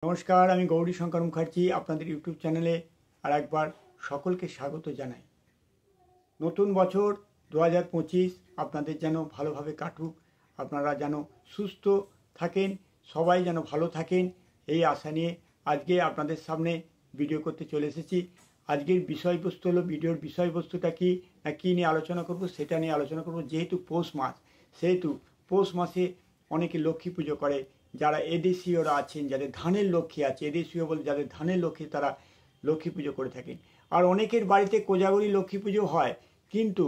নমস্কার, আমি গৌরী শঙ্কর মুখার্জি আপনাদের ইউটিউব চ্যানেলে আর একবার সকলকে স্বাগত জানাই। নতুন বছর 2025 আপনাদের যেন ভালোভাবে কাটুক, আপনারা যেন সুস্থ থাকেন, সবাই যেন ভালো থাকেন, এই আশা নিয়ে আজকে আপনাদের সামনে ভিডিও করতে চলে এসেছি। আজকের বিষয়বস্তু হলো, ভিডিওর বিষয়বস্তুটা কি না কী নিয়ে আলোচনা করব সেটা নিয়ে আলোচনা করব। যেহেতু পৌষ মাস, সেহেতু পৌষ মাসে অনেকে লক্ষ্মী পুজো করে। যারা এদেশীয়রা আছেন, যাদের ধানের লক্ষ্মী আছে, এদেশীয় বলে যাদের ধানের লক্ষ্মী, তারা লক্ষ্মী পুজো করে থাকেন। আর অনেকের বাড়িতে কোজাগরী লক্ষ্মী পুজো হয়, কিন্তু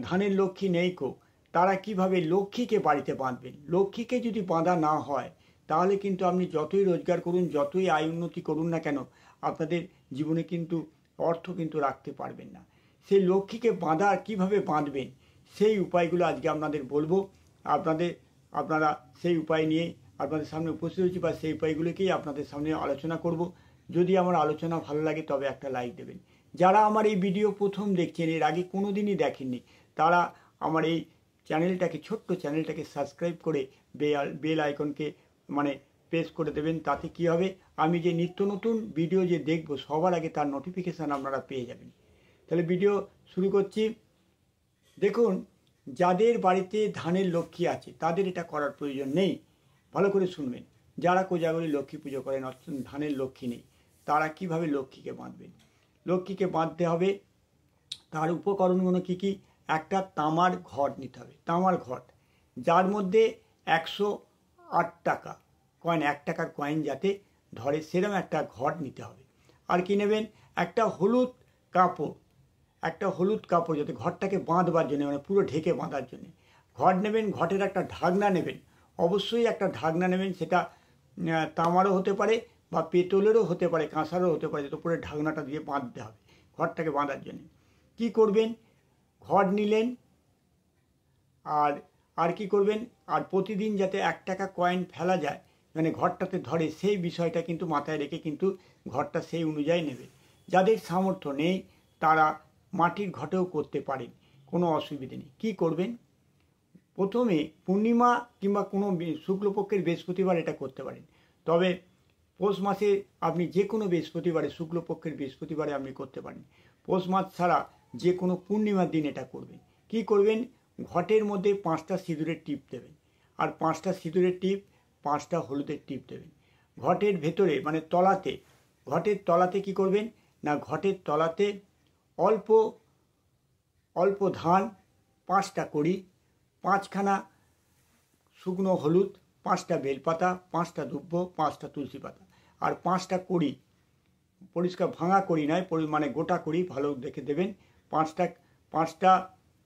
ধানের লক্ষ্মী নেই কো। তারা কিভাবে লক্ষ্মীকে বাড়িতে বাঁধবেন? লক্ষ্মীকে যদি বাঁধা না হয়, তাহলে কিন্তু আপনি যতই রোজগার করুন, যতই আয় উন্নতি করুন না কেন, আপনাদের জীবনে কিন্তু অর্থ কিন্তু রাখতে পারবেন না। সেই লক্ষ্মীকে কিভাবে বাঁধবেন, সেই উপায়গুলো আজকে আপনাদের বলবো। আপনারা সেই উপায় নিয়ে আপনাদের সামনে উপস্থিত হয়েছি, বা সেই উপায়গুলোকেই আপনাদের সামনে আলোচনা করব। যদি আমার আলোচনা ভালো লাগে তবে একটা লাইক দেবেন। যারা আমার এই ভিডিও প্রথম দেখছেন, এর আগে কোনো দিনই দেখেননি, তারা আমার এই চ্যানেলটাকে, ছোট্ট চ্যানেলটাকে সাবস্ক্রাইব করে বেল আইকনকে প্রেস করে দেবেন। তাতে কি হবে, আমি যে নিত্য নতুন ভিডিও যে দেখব, সবার আগে তার নোটিফিকেশান আপনারা পেয়ে যাবেন। তাহলে ভিডিও শুরু করছি। দেখুন, যাদের বাড়িতে ধানের লক্ষ্মী আছে তাদের এটা করার প্রয়োজন নেই। ভালো করে শুনবেন। যারা কোজাগরী লক্ষ্মী পুজো করেন, ধানের লক্ষ্মী নেই, তারা কিভাবে লক্ষ্মীকে বাঁধবেন? লক্ষ্মীকে বাঁধতে হবে, তার উপকরণগুলো কী কী? একটা তামার ঘট নিতে হবে, তামার ঘট, যার মধ্যে 108 টাকা কয়েন, 1 টাকার কয়েন যাতে ধরে সেরকম একটা ঘট নিতে হবে। আর কি নেবেন? একটা হলুদ কাপড়, যাতে ঘরটাকে বাঁধবার জন্য, পুরো ঢেকে বাঁধার জন্য ঘট নেবেন। ঘটের একটা ঢাকনা নেবেন, অবশ্যই একটা ঢাকনা নেবেন। সেটা তামারও হতে পারে, বা পেতলেরও হতে পারে, কাঁসারও হতে পারে, যাতে উপরে ঢাকনাটা দিয়ে বাঁধতে হবে ঘরটাকে বাঁধার জন্য। কি করবেন? ঘট নিলেন, আর কি করবেন? আর প্রতিদিন যাতে 1 টাকা কয়েন ফেলা যায়, ঘরটাতে ধরে, সেই বিষয়টা কিন্তু মাথায় রেখে কিন্তু ঘরটা সেই অনুযায়ী নেবে। যাদের সামর্থ্য নেই তারা মাটির ঘটেও করতে পারেন, কোনো অসুবিধে নেই। কী করবেন? প্রথমে পূর্ণিমা কিংবা কোনো শুক্লপক্ষের বৃহস্পতিবার এটা করতে পারেন। তবে পৌষ মাসে আপনি যে কোনো বৃহস্পতিবারে, শুক্লপক্ষের বৃহস্পতিবারে আপনি করতে পারেন। পৌষ মাস ছাড়া যে কোনো পূর্ণিমার দিন এটা করবেন। কি করবেন? ঘটের মধ্যে 5টা সিঁদুরের টিপ দেবেন, আর 5টা সিঁদুরের টিপ, 5টা হলুদের টিপ দেবেন। ঘটের ভেতরে তলাতে, ঘটের তলাতে কি করবেন না, ঘটের তলাতে অল্প অল্প ধান, 5টা কড়ি, 5খানা শুকনো হলুদ, 5টা বেলপাতা, 5টা দুব্ব, 5টা তুলসী পাতা, আর 5টা কড়ি, পরিষ্কার ভাঙা কড়ি নয়, গোটা কড়ি, ভালো দেখে দেবেন। 5টা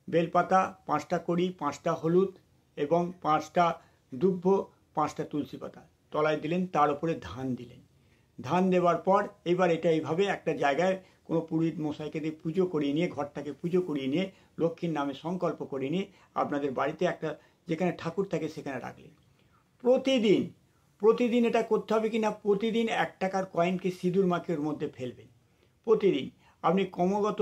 বেলপাতা, 5টা কড়ি, 5টা হলুদ এবং 5টা দুব্ব, 5টা তুলসী পাতা তলায় দিলেন। তার উপরে ধান দিলেন। ধান দেওয়ার পর এবার এটা এইভাবে একটা জায়গায় কোনো পুরোহিত মশাইকে দিয়ে পুজো করিয়ে নিয়ে, ঘরটাকে পুজো করিয়ে নিয়ে, লক্ষ্মীর নামে সংকল্প করে নিয়ে আপনাদের বাড়িতে একটা যেখানে ঠাকুর থাকে সেখানে রাখলেন। প্রতিদিন এটা করতে হবে কি না, প্রতিদিন 1 টাকার কয়েনকে সিঁদুর মাখিয়ে ওর মধ্যে ফেলবেন। প্রতিদিন আপনি ক্রমাগত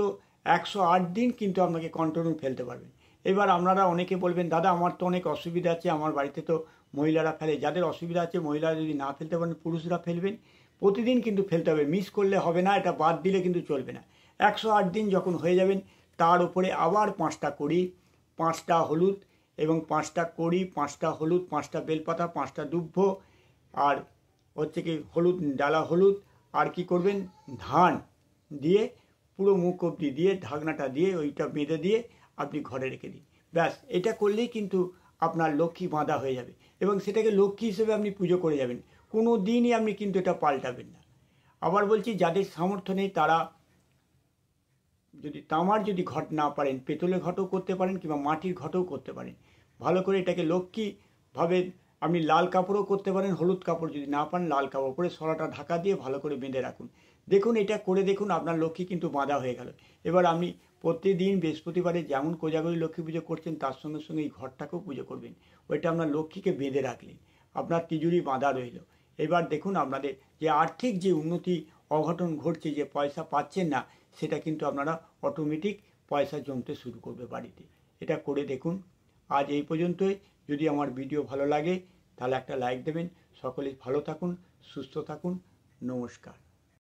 108 দিন কিন্তু আপনাকে কন্টিনিউ ফেলতে পারবেন। এবার আপনারা অনেকে বলবেন, দাদা আমার তো অনেক অসুবিধা আছে, আমার বাড়িতে তো মহিলারা ফেলে। যাদের অসুবিধা আছে, মহিলারা যদি না ফেলতে পারেন, পুরুষরা ফেলবেন। প্রতিদিন কিন্তু ফেলতে হবে, মিস করলে হবে না, এটা বাদ দিলে কিন্তু চলবে না। 108 দিন যখন হয়ে যাবেন, তার উপরে আবার 5টা কড়ি, 5টা হলুদ এবং 5টা কড়ি, 5টা হলুদ, 5টা বেলপাতা, 5টা দুব্ব, আর হলুদ, ডালা হলুদ, আর কি করবেন, ধান দিয়ে পুরো মুখ অবধি দিয়ে, ঢাকনাটা দিয়ে, ওইটা বেঁধে দিয়ে আপনি ঘরে রেখে দিন। ব্যাস, এটা করলেই কিন্তু আপনার লক্ষ্মী বাঁধা হয়ে যাবে, এবং সেটাকে লক্ষ্মী হিসেবে আপনি পুজো করে যাবেন। কোনো দিনই আপনি কিন্তু এটা পাল্টাবেন না। আবার বলছি, যাদের সামর্থ্য নেই তারা যদি তামার ঘট না পারেন, পেতলের ঘটও করতে পারেন, কিংবা মাটির ঘটও করতে পারেন। ভালো করে এটাকে লক্ষ্মীভাবে আপনি লাল কাপড়ও করতে পারেন, হলুদ কাপড় যদি না পান, লাল কাপড় পরে সরাটা ঢাকা দিয়ে ভালো করে বেঁধে রাখুন। দেখুন, এটা করে দেখুন, আপনার লক্ষ্মী কিন্তু বাঁধা হয়ে গেল। এবার আপনি প্রতিদিন বৃহস্পতিবারে যেমন কোজাগরী লক্ষ্মী পুজো করছেন, তার সঙ্গে সঙ্গে এই ঘরটাকেও পুজো করবেন। ওইটা আপনার লক্ষ্মীকে বেঁধে রাখলেন, আপনার তিজুরি বাঁধা রইল। এবার দেখুন, আপনাদের যে আর্থিক যে উন্নতি অঘটন ঘটছে, যে পয়সা পাচ্ছেন না, সেটা কিন্তু আপনারা অটোমেটিক পয়সা জমতে শুরু করবে বাড়িতে। এটা করে দেখুন। আজ এই পর্যন্তই। যদি আমার ভিডিও ভালো লাগে তাহলে একটা লাইক দেবেন। সকলে ভালো থাকুন, সুস্থ থাকুন। নমস্কার।